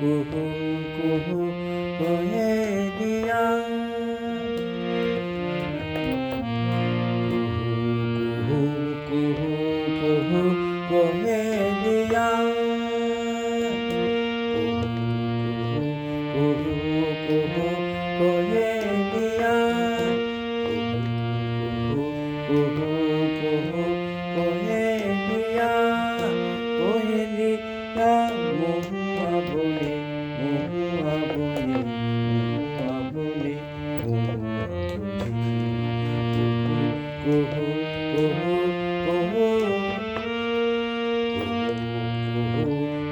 কুহু কুহু কোয়েলিয়া কুহু কুহু কোয়েলিয়া কুহু কুহু কোয়েলিয়া কুহু কুহু কোয়েলিয়া কোয়েলিয়া মহুয়া বনে মহুয়া বনে মহুয়া বনে কুহু কুহু কুহু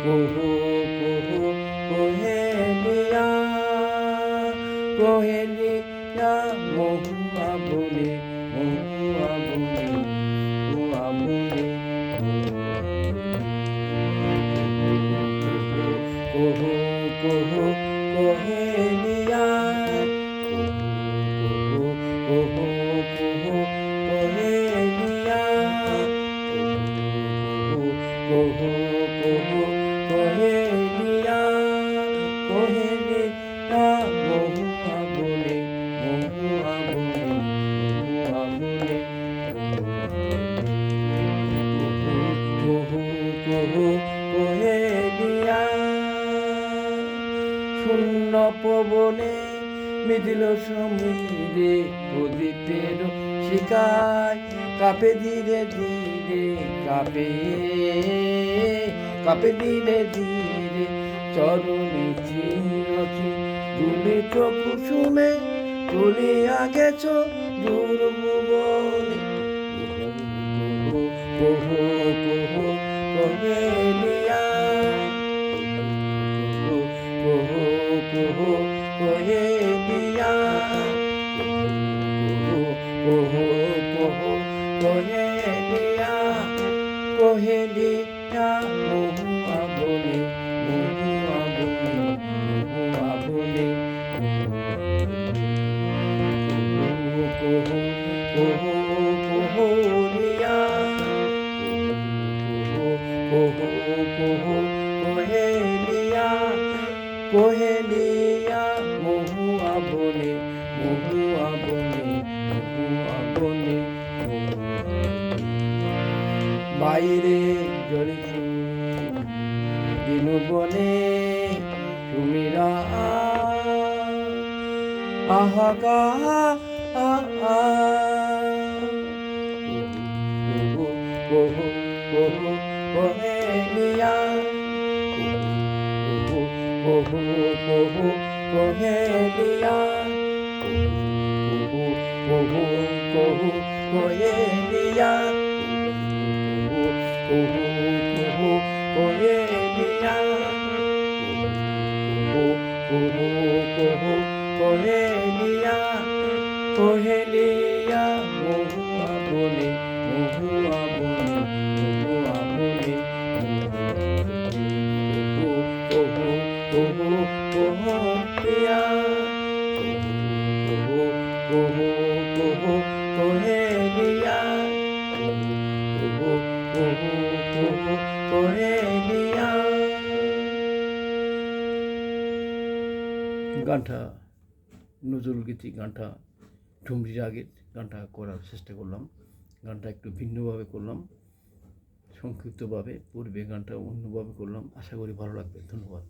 কুহু কুহু কোয়েলিয়া কোয়েলিয়া মহুয়া বনে মহুয়া বনে মহুয়া বনে কুহু কুহু কোয়েলিয়া কুহু কুহু কুহু কোয়েলিয়া কুহু কুহু কোয়েলিয়া কোয়েলিয়া মহুয়া বনে মহুয়া বনে মহুয়া বনে কুহু কুহু কোয়েলিয়া শূন্য পবনে মিদিল সমীরে প্রদীপের শিকায় কাঁপে ধীরে ধীরে কাঁপে কাঁপে ধীরে ধীরে চরণে চিনছি দুলিত কুসুমে তুলিয়া গেছ দূর ভুবনে কুহু কুহু কোয়েলিয়া কুহু কুহু কোয়েলিয়া কুহু কুহু কোয়েলিয়া কোয়েলিয়া মহুয়া বনে মহুয়া বনে মহুয়া বনে কুহু কুহু কুহুরিয়া কুহু কুহু কোয়েলিয়া কোয়েলিয়া মহুয়া বনে মহুয়া বনে মহুয়া বনে বাইরে জ্বলিত দিন বনে তুমিরা আহাকা কুহু কুহু কুহু কোয়েলিয়া কুহু কুহু কোয়েলিয়া কুহু কুহু কুহু কোয়েলিয়া কুহু কুহু কোয়েলিয়া কুহু কুহু কুহু কোয়েলিয়া কোয়েলিয়া মহুয়া বনে মহুয়া বনে মহুয়া বনে কুহু কুহু কোয়েলিয়া কুহু কুহু কুহু কোয়েলিয়া কুহু কুহু কুহু কোয়েলিয়া। গানটা নজরুল গীতি, গানটা ঠুমরি রাগের গানটা করার চেষ্টা করলাম। গানটা একটু ভিন্নভাবে করলাম, সংক্ষিপ্তভাবে। পূর্বে গানটা অন্যভাবে করলাম। আশা করি ভালো লাগবে। ধন্যবাদ।